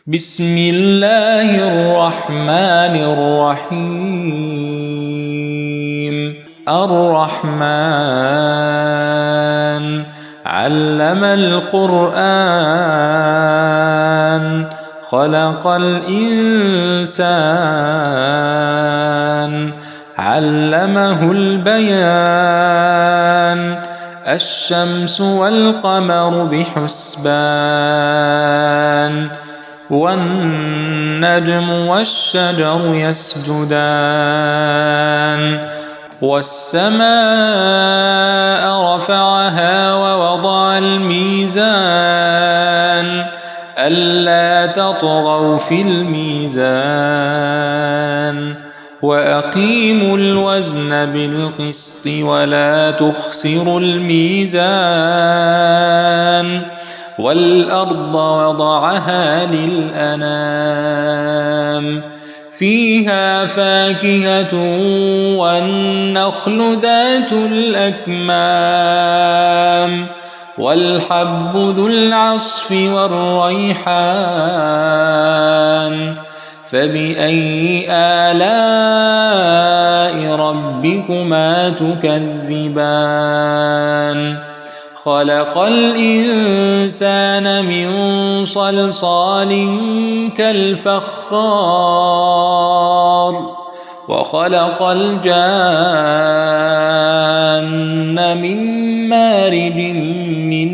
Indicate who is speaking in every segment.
Speaker 1: بسم الله الرحمن الرحيم الرحمن علم القرآن خلق الإنسان علمه البيان الشمس والقمر بحسبان والنجم والشجر يسجدان والسماء رفعها ووضع الميزان ألا تطغوا في الميزان وأقيموا الوزن بالقسط ولا تخسروا الميزان والأرض وضعها للأنام فيها فاكهة والنخل ذات الأكمام والحب ذو العصف والريحان فبأي آلاء ربكما تكذبان خلق الإنسان من صلصال كالفخار وخلق الجان من مارج من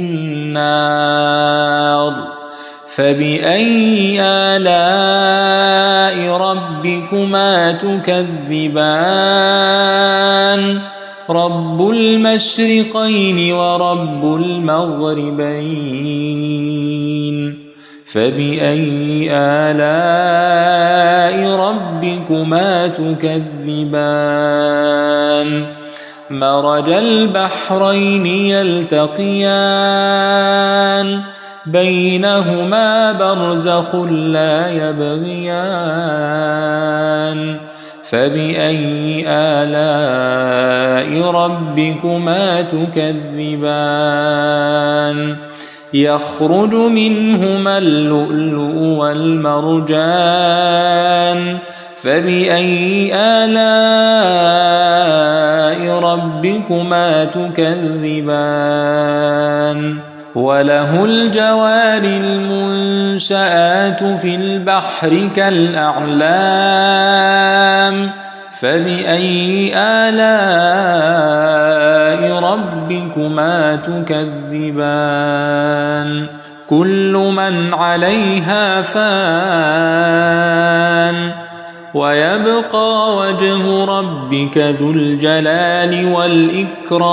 Speaker 1: نار فبأي آلاء ربكما تكذبان رب المشرقين ورب المغربين فبأي آلاء ربكما تكذبان مرج البحرين يلتقيان بينهما برزخ لا يبغيان فبأي آلاء ربكما تكذبان يخرج منهما اللؤلؤ والمرجان فبأي آلاء ربكما تكذبان وله الجوار المنشآت في البحر كالأعلام فبأي آلاء ربكما تكذبان كل من عليها فان ويبقى وجه ربك ذو الجلال والإكرام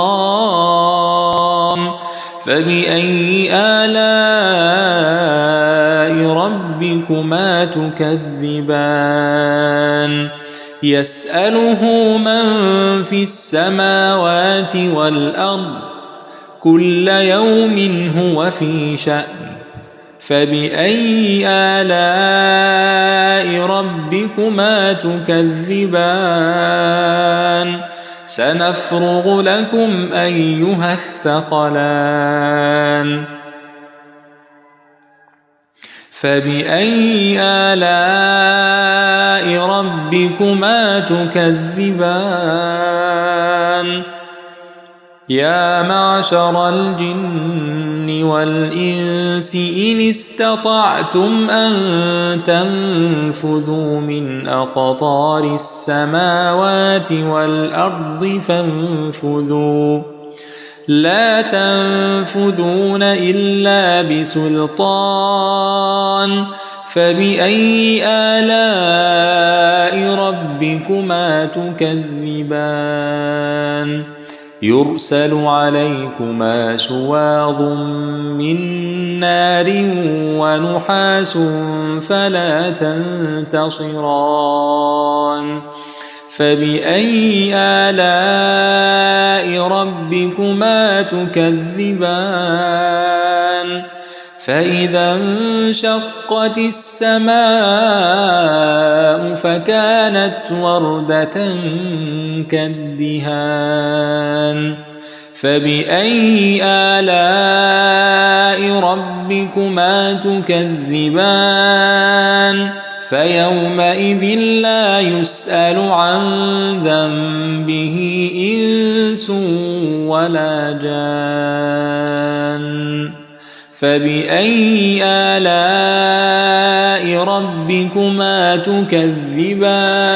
Speaker 1: فبأي آلاء ربكما تكذبان يسأله من في السماوات والأرض كل يوم هو في شأن فبأي آلاء ربكما تكذبان سنفرغ لكم أيها الثقلان فبأي آلاء ربكما تكذبان يا معشر الجن والإنس إن استطعتم أن تنفذوا من أقطار السماوات والأرض فانفذوا لا تنفذون إلا بسلطان فبأي آلاء ربكما تكذبان يرسل عليكما شواظ من نار ونحاس فلا تنتصران فبأي آلاء ربكما تكذبان فإذا انشقت السماء فكانت وردة كالدهان فبأي آلاء ربكما تكذبان فيومئذ لا يسأل عن ذنبه إنس ولا جان فبأي آلاء ربكما تكذبان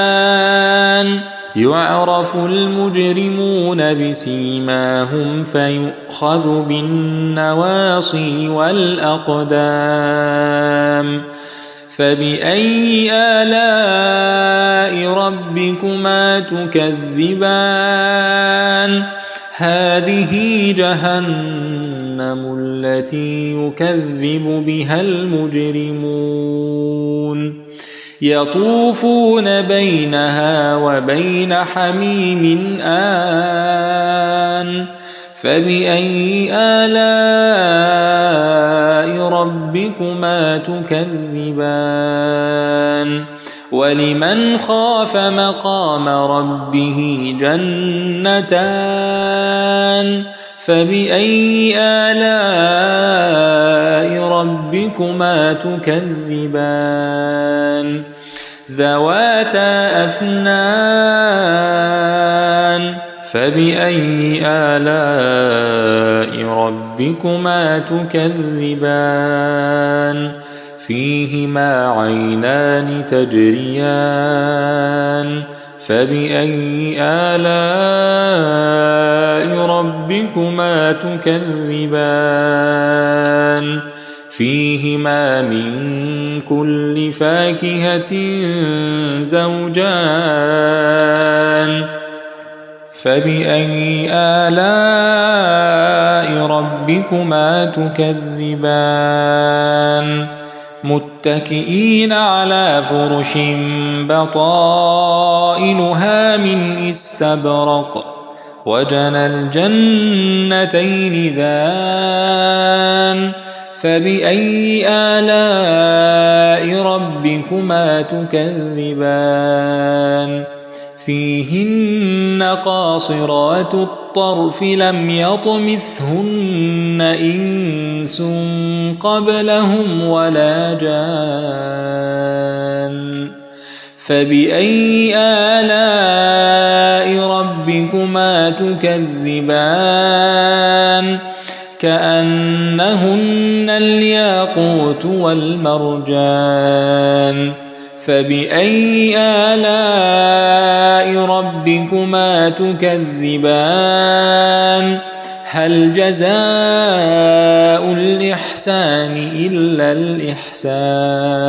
Speaker 1: يعرف المجرمون بسيماهم فيؤخذ بالنواصي والأقدام فبأي آلاء ربكما تكذبان هذه جهنم التي يكذب بها المجرمون يطوفون بينها وبين حميم آن فبأي آلاء ربكما تكذبان ولمن خاف مقام ربه جنتان فبأي آلاء ربكما تكذبان ذواتا أفنان فبأي آلاء ربكما تكذبان فيهما عينان تجريان فبأي آلاء ربكما تكذبان فيهما من كل فاكهة زوجان فبأي آلاء ربكما تكذبان متكئين على فرش بطائنها من استبرق وجنى الجنتين دان فبأي آلاء ربكما تكذبان فيهن قاصرات الطرف لم يطمثهن إنس قبلهم ولا جان فبأي آلاء ربكما تكذبان كأنهن الياقوت والمرجان فبأي آلاء ربكما تكذبان هل جزاء الإحسان إلا الإحسان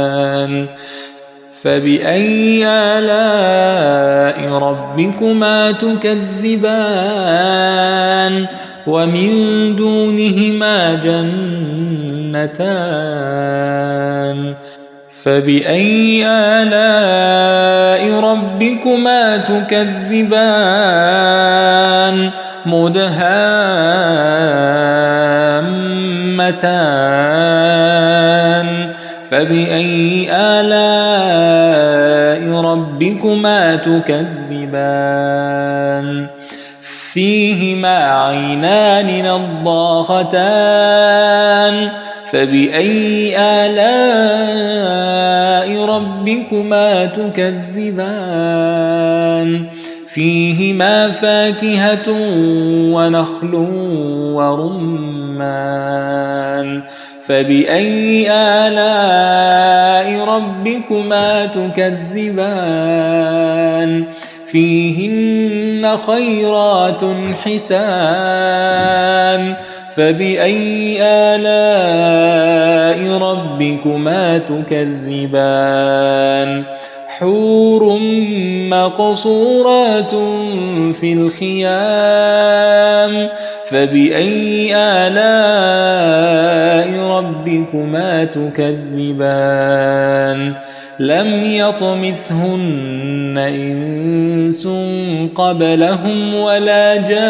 Speaker 1: فبأي آلاء ربكما تكذبان ومن دونهما جنتان فبأي آلاء ربكما تكذبان مدهامتان فبأي آلاء ربكما تكذبان فيهما عينان نضاختان فبأي آلاء ربكما تكذبان فيهما فاكهة ونخل ورمان فبأي آلاء ربكما تكذبان فيهن خيرات حسان فبأي آلاء ربكما تكذبان حور مقصورات في الخيام فبأي آلاء ربكما تكذبان لم يطمثهن إنس قبلهم ولا جان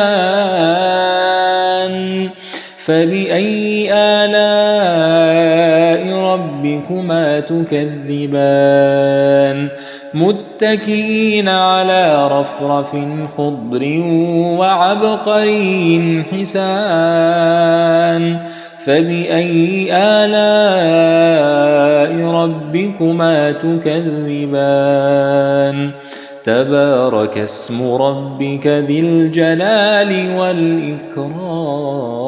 Speaker 1: فبأي آلاء ربكما تكذبان متكئين على رفرف خضر وعبقري حسان فبأي آلاء ربكما تكذبان تبارك اسم ربك ذي الجلال والإكرام.